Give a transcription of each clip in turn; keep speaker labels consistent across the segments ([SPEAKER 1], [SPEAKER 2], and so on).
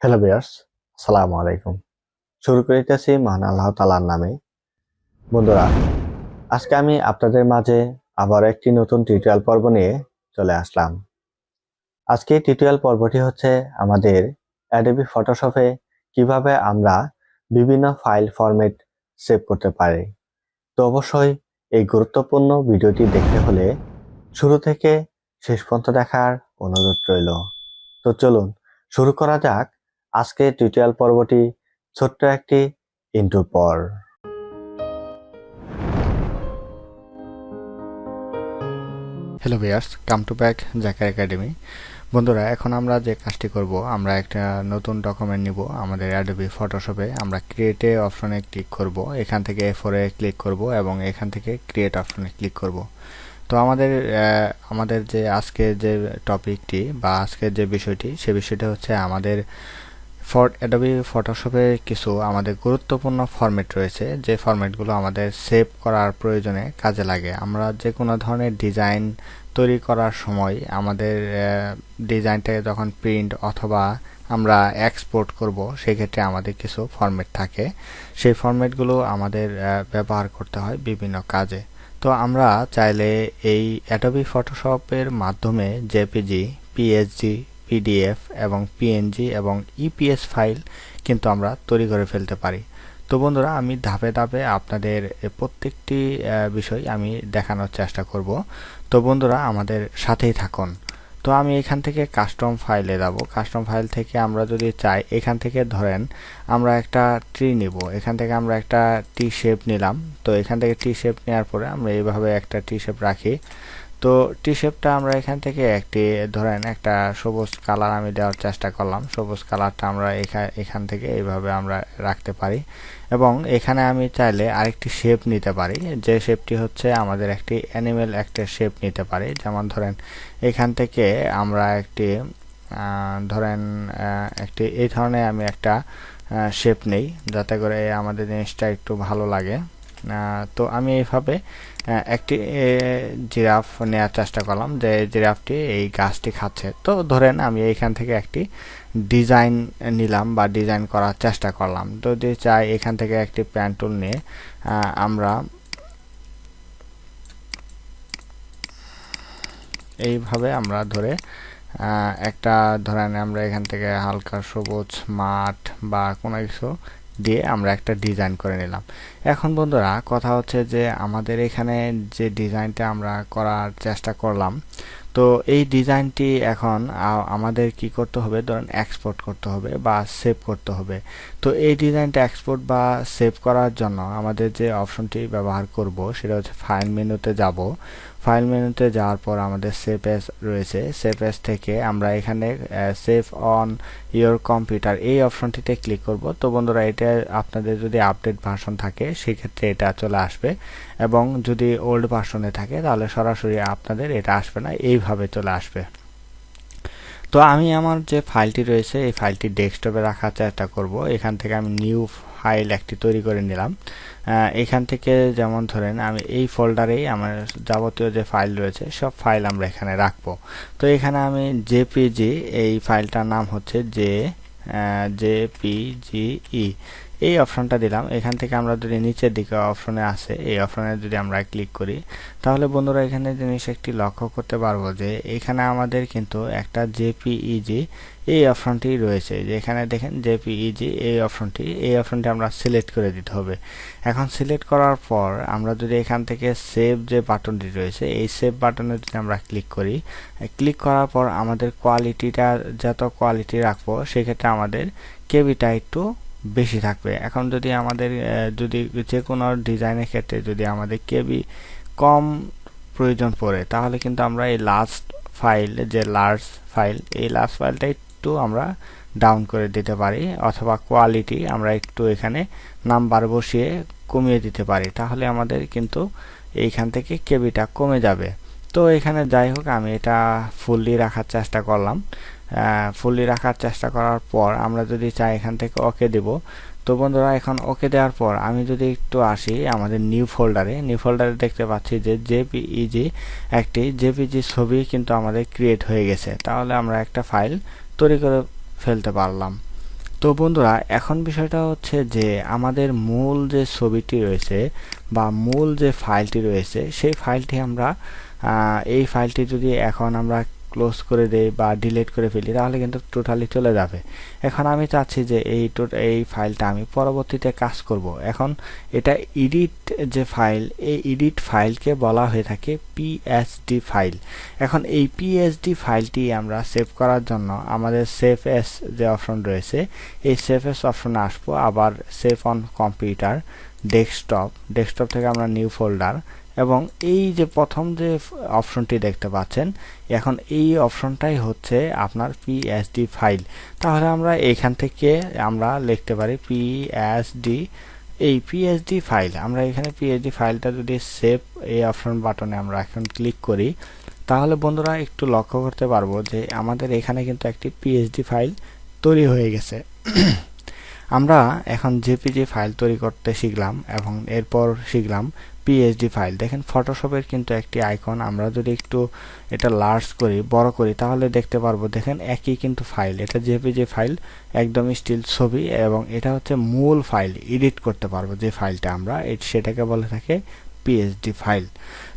[SPEAKER 1] Hello viewers, আসসালামু আলাইকুম। শুরু করিতেছি মহান আল্লাহ তাআলার নামে। বন্ধুরা, আজকে আমি আপনাদের মাঝে আবার একটি নতুন টিউটোরিয়াল পর্ব নিয়ে চলে আসলাম। আজকে টিউটোরিয়াল পর্বটি হচ্ছে আমাদের অ্যাডোবি ফটোশপে কিভাবে আমরা বিভিন্ন ফাইল ফরম্যাট সেভ করতে পারি। তো অবশ্যই এই গুরুত্বপূর্ণ ভিডিওটি দেখতে হলে শুরু থেকে শেষ পর্যন্ত দেখার অনুরোধ রইল। তো চলুন শুরু করা যাক আজকের টিউটোরিয়াল পর্বটি ছোট্ট একটি ইন্ট্রোর পর।
[SPEAKER 2] Hello viewers, come to back Zakir Academy. বন্ধুরা, এখন আমরা যে কাজটি করব, আমরা একটা নতুন ডকুমেন্ট নিব আমাদের অ্যাডোবি ফটোশপে। আমরা ক্রিয়েটে অপশনে ক্লিক করব, এখান থেকে A4 এ ক্লিক করব এবং এখান থেকে ক্রিয়েট অপশনে ক্লিক করব। তো আমাদের যে আজকে যে টপিকটি বা আজকের যে বিষয়টি, সে বিষয়টা হচ্ছে আমাদের অ্যাডোবি ফটোশপে কিছু আমাদের গুরুত্বপূর্ণ ফরম্যাট রয়েছে, যে ফরম্যাটগুলো আমাদের সেভ করার প্রয়োজনে কাজে লাগে। আমরা যে কোনো ধরনের ডিজাইন তৈরি করার সময় আমাদের ডিজাইনটাকে যখন প্রিন্ট অথবা আমরা এক্সপোর্ট করব, সেক্ষেত্রে আমাদের কিছু ফরম্যাট থাকে। সেই ফরম্যাটগুলো আমাদের ব্যবহার করতে হয় বিভিন্ন কাজে। তো আমরা চাইলে এই অ্যাডোবি ফটোশপের মাধ্যমে জেপিজি, পিএসজি, পিডিএফ এবং পিএনজি এবং ইপিএস ফাইল কিন্তু আমরা তৈরি করে ফেলতে পারি। তো বন্ধুরা, আমি ধাপে ধাপে আপনাদের প্রত্যেকটি বিষয় আমি দেখানোর চেষ্টা করব। তো বন্ধুরা, আমাদের সাথেই থাকুন। তো আমি এখান থেকে কাস্টম ফাইলে যাব। কাস্টম ফাইল থেকে আমরা যদি চাই, এখান থেকে ধরেন আমরা একটা ট্রি নিব। এখান থেকে আমরা একটা টি শেপ নিলাম। তো এখান থেকে টি শেপ নেওয়ার পরে আমরা এইভাবে একটা টি শেপ রাখি। তো টি শেপটা আমরা এখান থেকে একটি ধরেন একটা সবুজ কালার আমি দেওয়ার চেষ্টা করলাম। সবুজ কালারটা আমরা এখান থেকে এইভাবে আমরা রাখতে পারি এবং এখানে আমি চাইলে আরেকটি শেপ নিতে পারি, যে শেপটি হচ্ছে আমাদের একটি অ্যানিমেল একটা শেপ নিতে পারি। যেমন ধরেন এখান থেকে আমরা একটি ধরেন একটি এই ধরনের আমি একটা শেপ নেই, যাতে করে আমাদের জিনিসটা একটু ভালো লাগে। তো আমি এইভাবে একটি জিরাফ নেওয়ার চেষ্টা করলাম, যে জিরাফটি এই গাছটি খাচ্ছে। তো ধরেন আমি এইখান থেকে একটি ডিজাইন নিলাম বা ডিজাইন করার চেষ্টা করলাম। তো যদি চাই, এখান থেকে একটি প্যান টুল নিয়ে আমরা এইভাবে আমরা ধরে একটা ধরেন আমরা এখান থেকে হালকা সবুজ মাঠ বা কোনো কিছু দিয়ে আমরা একটা ডিজাইন করে নিলাম। এখন বন্ধুরা, কথা হচ্ছে যে আমাদের এখানে যে ডিজাইনটা আমরা করার চেষ্টা করলাম, তো এই ডিজাইনটি এখন আমাদের কি করতে হবে, ধরেন এক্সপোর্ট করতে হবে বা সেভ করতে হবে। তো এই ডিজাইনটা এক্সপোর্ট বা সেভ করার জন্য আমাদের যে অপশনটি ব্যবহার করব, সেটা হচ্ছে ফাইল মেনুতে যাব। ফাইল মেনুতে যাওয়ার পর আমাদের সেভ অ্যাজ রয়েছে। সেভ অ্যাজ থেকে আমরা এখানে সেভ অন ইয়োর কম্পিউটার এই অপশনটিতে ক্লিক করব। তো বন্ধুরা, এটা আপনাদের যদি আপডেট ভার্সন থাকে, সেক্ষেত্রে এটা চলে আসবে এবং যদি ওল্ড ভার্সনে থাকে, তাহলে সরাসরি আপনাদের এটা আসবে না, এইভাবে চলে আসবে। তো আমি আমার যে ফাইলটি রয়েছে, এই ফাইলটি ডেস্কটপে রাখার চেষ্টা করব। এখান থেকে আমি নিউ ফাইল একটি তৈরি করে নিলাম। এখান থেকে যেমন ধরেন আমি এই ফোল্ডারেই আমার যাবতীয় যে ফাইল রয়েছে, সব ফাইল আমরা এখানে রাখবো। তো এখানে আমি জেপিজি, এই ফাইলটার নাম হচ্ছে জেপিজিই, এই অপশনটা দিলাম। এখান থেকে আমরা যদি নিচের দিকে অপশনে আসে, এই অপশনে যদি আমরা ক্লিক করি, তাহলে বন্ধুরা এখানে জিনিস একটি লক্ষ্য করতে পারবো যে এখানে আমাদের কিন্তু একটা জেপিইজি এই অপশনটি রয়েছে। যে এখানে দেখেন জেপিইজি এই অপশনটি আমরা সিলেক্ট করে দিতে হবে। এখন সিলেক্ট করার পর আমরা যদি এখান থেকে সেভ যে বাটনটি রয়েছে, এই সেভ বাটনে যদি আমরা ক্লিক করি, ক্লিক করার পর আমাদের কোয়ালিটিটা যত কোয়ালিটি রাখবো, সেক্ষেত্রে আমাদের কেবিটা একটু বেশি থাকবে। এখন যদি আমাদের যদি যে কোনো ডিজাইনের ক্ষেত্রে যদি আমাদের কেবি কম প্রয়োজন পড়ে, তাহলে কিন্তু আমরা এই লাস্ট ফাইল, যে লার্জ ফাইল, এই লার্জ ফাইলটা একটু আমরা ডাউন করে দিতে পারি, অথবা কোয়ালিটি আমরা একটু এখানে নাম্বার বসিয়ে কমিয়ে দিতে পারি। তাহলে আমাদের কিন্তু এইখান থেকে কেবিটা কমে যাবে। তো এখানে যাই হোক, আমি এটা ফুললি রাখার চেষ্টা করলাম। ফুললি রাখার চেষ্টা করার পর আমরা যদি চাই, এখান থেকে ওকে দেব। তো বন্ধুরা, এখন ওকে দেওয়ার পর আমি যদি একটু আসি আমাদের নিউ ফোল্ডারে দেখতে পাচ্ছি যে জেপিইজি একটি জেপিজি ছবি কিন্তু আমাদের ক্রিয়েট হয়ে গেছে। তাহলে আমরা একটা ফাইল তৈরি করে ফেলতে পারলাম। তো বন্ধুরা এখন বিষয়টা হচ্ছে যে আমাদের মূল যে ছবিটি রয়েছে বা মূল যে ফাইলটি রয়েছে সেই ফাইলটি আমরা এই ফাইলটি যদি এখন আমরা ক্লোজ করে দেই বা ডিলিট করে ফেলি তাহলে কিন্তু টোটালি চলে যাবে। এখন আমি চাচ্ছি যে এই ফাইলটা আমি পরবর্তীতে কাজ করব। এখন এটা এডিট যে ফাইল, এই এডিট ফাইলকে বলা হয়ে থাকে পিএসডি ফাইল। এখন এই পিএসডি ফাইলটি আমরা সেভ করার জন্য আমাদের সেভ এস যে অপশন রয়েছে এই সেভ এস অপশনে আসবো, আবার সেভ অন কম্পিউটার, ডেস্কটপ থেকে আমরা নিউ ফোল্ডার, এবং এই যে প্রথম যে অপশনটি দেখতে পাচ্ছেন এখন এই অপশনটাই হচ্ছে আপনার পিএসডি ফাইল। তাহলে আমরা এইখান থেকে আমরা লিখতে পারি পিএসডি, এই পিএসডি ফাইল। আমরা এখানে পিএসডি ফাইলটা যদি সেভ এই অপশন বাটনে আমরা এখন ক্লিক করি তাহলে বন্ধুরা একটু লক্ষ্য করতে পারবো যে আমাদের এখানে কিন্তু একটি পিএসডি ফাইল তৈরি হয়ে গেছে। আমরা এখন জেপিজি ফাইল তৈরি করতে শিখলাম এবং এরপর শিখলাম পিএসডি ফাইল। দেখেন ফটোশপের কিন্তু একটি আইকন, আমরা যদি একটু এটা লার্জ করি, বড় করি তাহলে দেখতে পারবো দেখেন একই কিন্তু ফাইল, এটা জেপিজি ফাইল, একদম স্টিল ছবি, এবং এটা হচ্ছে মূল ফাইল। এডিট করতে পারবো যে ফাইলটা আমরা সেটাকে বলে থাকে পিএসডি ফাইল।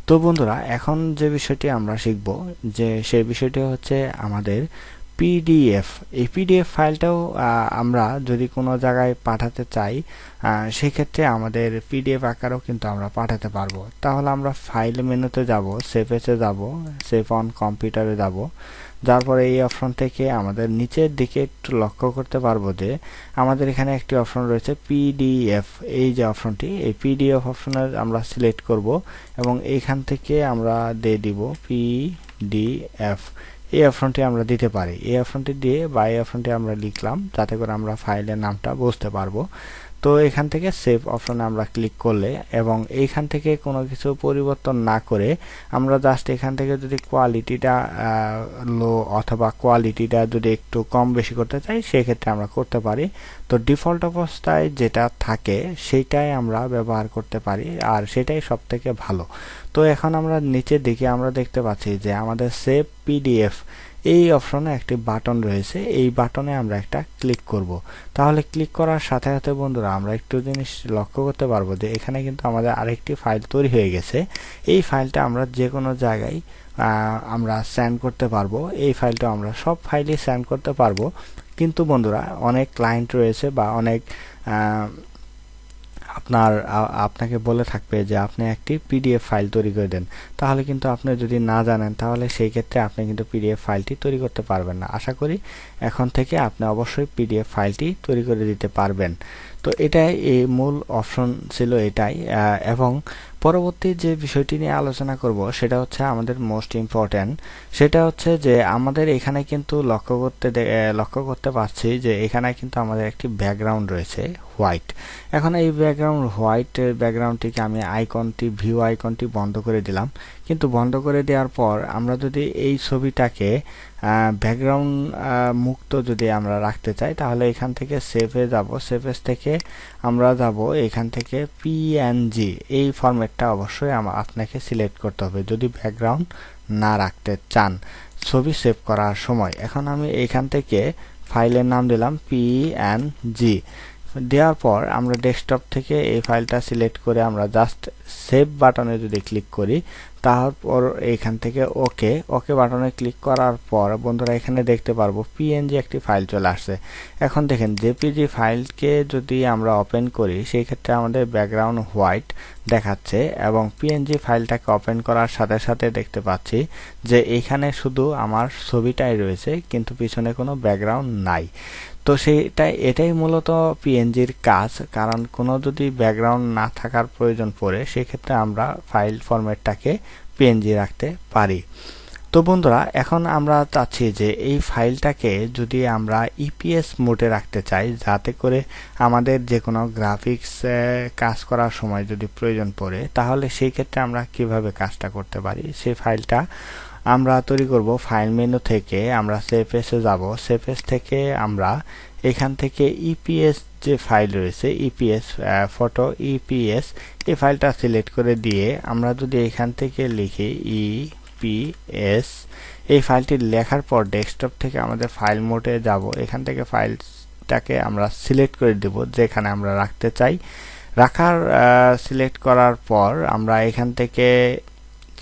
[SPEAKER 2] তো বন্ধুরা এখন যে বিষয়টি আমরা শিখব যে সেই বিষয়টি হচ্ছে আমাদের পিডিএফ। এই পিডিএফ ফাইলটাও আমরা যদি কোনো জায়গায় পাঠাতে চাই সেক্ষেত্রে আমাদের পিডিএফ আকারেও কিন্তু আমরা পাঠাতে পারবো। তাহলে আমরা ফাইল মেনুতে যাব, সেভ এসে যাব, সেভ অন কম্পিউটারে যাব, যার পরে এই অপশন থেকে আমাদের নিচের দিকে একটু লক্ষ্য করতে পারবো যে আমাদের এখানে একটি অপশন রয়েছে পিডিএফ। এই যে অপশনটি, এই পিডিএফ অপশনে আমরা সিলেক্ট করব এবং এইখান থেকে আমরা দিয়ে দিব পিডিএফ। এই অপশনটি আমরা দিতে পারি, এই অপশনটি দিয়ে বা এই অপশনটি আমরা লিখলাম যাতে করে আমরা ফাইলের নামটা বুঝতে পারবো। তো এখান থেকে সেভ অপশনে আমরা ক্লিক করলে এবং এইখান থেকে কোনো কিছু পরিবর্তন না করে আমরা জাস্ট এখান থেকে যদি কোয়ালিটিটা লো অথবা কোয়ালিটিটা যদি একটু কম বেশি করতে চাই সেক্ষেত্রে আমরা করতে পারি। তো ডিফল্ট অবস্থায় যেটা থাকে সেইটাই আমরা ব্যবহার করতে পারি আর সেটাই সব থেকে ভালো। তো এখন আমরা নিচের দিকে আমরা দেখতে পাচ্ছি যে আমাদের সেভ পিডিএফ এই অপশনে একটি বাটন রয়েছে, এই বাটনে আমরা একটা ক্লিক করব। তাহলে ক্লিক করার সাথে সাথে বন্ধুরা আমরা একটু জিনিস লক্ষ্য করতে পারবো যে এখানে কিন্তু আমাদের আরেকটি ফাইল তৈরি হয়ে গেছে। এই ফাইলটা আমরা যে কোনো জায়গায় আমরা সেন্ড করতে পারবো, এই ফাইলটা আমরা সব ফাইলে সেন্ড করতে পারবো। কিন্তু বন্ধুরা অনেক ক্লায়েন্ট রয়েছে বা অনেক আপনাকে বলে থাকবে যে আপনি একটি পিডিএফ ফাইল তৈরি করে দেন, তাহলে কিন্তু আপনি যদি না জানেন তাহলে সেই ক্ষেত্রে আপনি কিন্তু পিডিএফ ফাইলটি তৈরি করতে পারবেন না। আশা করি এখন থেকে আপনি অবশ্যই পিডিএফ ফাইলটি তৈরি করে দিতে পারবেন। তো এটাই এই মূল অপশন ছিল এটাই। এবং পরবর্তী যে বিষয়টি নিয়ে আলোচনা করব সেটা হচ্ছে আমাদের মোস্ট ইম্পর্ট্যান্ট, সেটা হচ্ছে যে আমাদের এখানে কিন্তু লক্ষ্য করতে পারছি যে এখানে কিন্তু আমাদের একটি ব্যাকগ্রাউন্ড রয়েছে হোয়াইট। এখন এই হোয়াইট ব্যাকগ্রাউন্ডটিকে আমি ভিউ আইকনটি বন্ধ করে দিলাম, কিন্তু বন্ধ করে দেওয়ার পর আমরা যদি এই ছবিটাকে ব্যাকগ্রাউন্ড মুক্ত যদি আমরা রাখতে চাই তাহলে এখান থেকে সেভে যাব, সেভেস থেকে আমরা যাব এখান থেকে পিএনজি, এই ফরম্যাটটা অবশ্যই আপনাকে সিলেক্ট করতে হবে যদি ব্যাকগ্রাউন্ড না রাখতে চান ছবি সেভ করার সময়। এখন আমি এখান থেকে ফাইলের নাম দিলাম পিএনজি, দেওয়ার পর আমরা ডেস্কটপ থেকে এই ফাইলটা সিলেক্ট করে আমরা জাস্ট সেভ বাটনে যদি ক্লিক করি তারপর এখান থেকে ওকে বাটনে ক্লিক করার পর বন্ধুরা এখানে দেখতে পারবো পিএনজি একটি ফাইল চলে আসছে। এখন দেখেন জেপিজি ফাইলকে যদি আমরা ওপেন করি সেই ক্ষেত্রে আমাদের ব্যাকগ্রাউন্ড হোয়াইট দেখাচ্ছে এবং পিএনজি ফাইলটাকে ওপেন করার সাথে সাথে দেখতে পাচ্ছি যে এখানে শুধু আমার ছবিটাই রয়েছে কিন্তু পিছনে কোনো ব্যাকগ্রাউন্ড নাই। তো এটাই মূলত পিএনজির কাজ, কারণ কোনো যদি ব্যাকগ্রাউন্ড না থাকার প্রয়োজন পড়ে সেক্ষেত্রে আমরা ফাইল ফরম্যাটটাকে পিএনজি রাখতে পারি। তো বন্ধুরা এখন আমরা চাচ্ছি যে এই ফাইলটাকে যদি আমরা ইপিএস মোডে রাখতে চাই যাতে করে আমাদের যে কোনো গ্রাফিক্স কাজ করার সময় যদি প্রয়োজন পড়ে তাহলে সেই ক্ষেত্রে আমরা কিভাবে কাজটা করতে পারি সেই ফাইলটা আমরা তৈরি করব। ফাইল মেনু থেকে আমরা সেভএসে যাব, সেভএস থেকে আমরা এখান থেকে ইপিএস যে ফাইল রয়েছে ইপিএস ফটো ইপিএস এই ফাইলটা সিলেক্ট করে দিয়ে আমরা যদি এখান থেকে লিখি ইপিএস, এই ফাইলটি লেখার পর ডেস্কটপ থেকে আমাদের ফাইল মোডে যাব, এখান থেকে ফাইল ফাইলটাকে আমরা সিলেক্ট করে দেব যেখানে আমরা রাখতে চাই। রাখার সিলেক্ট করার পর আমরা এখান থেকে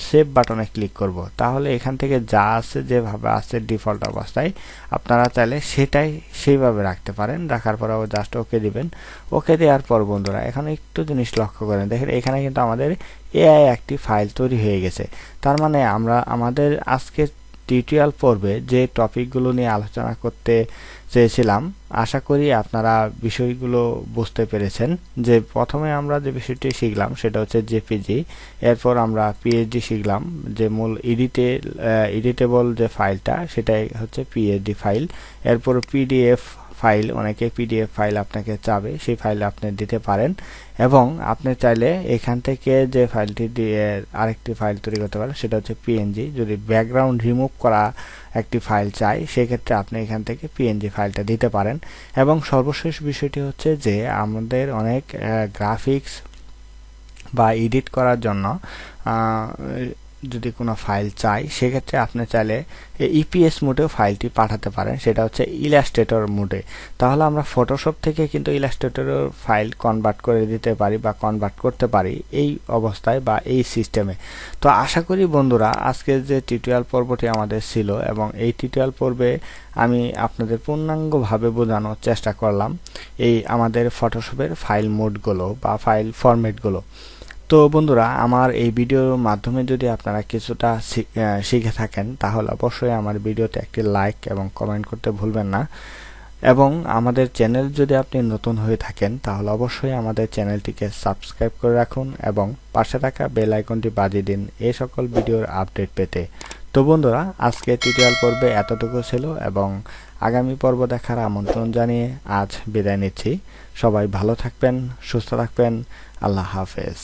[SPEAKER 2] সেভ বাটনে ক্লিক করব। তাহলে এখান থেকে যা আছে যেভাবে আছে ডিফল্ট অবস্থায় আপনারা চাইলে সেটাই সেইভাবে রাখতে পারেন। রাখার পর জাস্ট ওকে দিবেন। ওকে দেওয়ার পর বন্ধুরা এখানে একটু জিনিস লক্ষ্য করেন, দেখেন এখানে কিন্তু আমাদের এআই একটি ফাইল তৈরি হয়ে গেছে। তার মানে আমরা আমাদের আজকের টিউটোরিয়াল পর্বে যে টপিকগুলো নিয়ে আলোচনা করতে চেয়েছিলাম, আশা করি আপনারা বিষয়গুলো বুঝতে পেরেছেন। যে প্রথমে আমরা যে বিষয়টি শিখলাম সেটা হচ্ছে জেপিজি, এরপর আমরা পিএইচডি শিখলাম, যে মূল এডিটেবল যে ফাইলটা সেটাই হচ্ছে পিএইচডি ফাইল। এরপর পিডিএফ ফাইল, অনেকে পিডিএফ ফাইল আপনাকে চাবে, সেই ফাইল আপনি দিতে পারেন এবং আপনি চাইলে এখান থেকে যে ফাইলটি দিয়ে আরেকটি ফাইল তৈরি করতে পারেন সেটা হচ্ছে পিএনজি। যদি ব্যাকগ্রাউন্ড রিমুভ করা একটি ফাইল চাই সেক্ষেত্রে আপনি এখান থেকে পিএনজি ফাইলটা দিতে পারেন। এবং সর্বশেষ বিষয়টি হচ্ছে যে আমাদের অনেক গ্রাফিক্স বা এডিট করার জন্য যদি কোনো ফাইল চাই সেক্ষেত্রে আপনি চাইলে ইপিএস মোডেও ফাইলটি পাঠাতে পারেন, সেটা হচ্ছে ইলাস্ট্রেটর মোডে। তাহলে আমরা ফটোশপ থেকে কিন্তু ইলাস্ট্রেটরের ফাইল কনভার্ট করে দিতে পারি বা কনভার্ট করতে পারি এই অবস্থায় বা এই সিস্টেমে। তো আশা করি বন্ধুরা আজকের যে টিউটোরিয়াল পর্বটি আমাদের ছিল এবং এই টিউটোরিয়াল পর্বে আমি আপনাদের পূর্ণাঙ্গভাবে বোঝানোর চেষ্টা করলাম এই আমাদের ফটোশপের ফাইল মোডগুলো বা ফাইল ফরম্যাটগুলো। তো বন্ধুরা আমার এই ভিডিওর মাধ্যমে যদি আপনারা কিছুটা শিখে থাকেন তাহলে অবশ্যই আমার ভিডিওতে একটি লাইক এবং কমেন্ট করতে ভুলবেন না। এবং আমাদের চ্যানেল যদি আপনি নতুন হয়ে থাকেন তাহলে অবশ্যই আমাদের চ্যানেলটিকে সাবস্ক্রাইব করে রাখুন এবং পাশে থাকা বেল আইকনটি বাজিয়ে দিন এই সকল ভিডিওর আপডেট পেতে। তো বন্ধুরা আজকে টিউটোরিয়াল পর্বে এতটুকু ছিল এবং আগামী পর্ব দেখার আমন্ত্রণ জানিয়ে আজ বিদায় নিচ্ছি। সবাই ভালো থাকবেন, সুস্থ থাকবেন। আল্লাহ হাফেজ।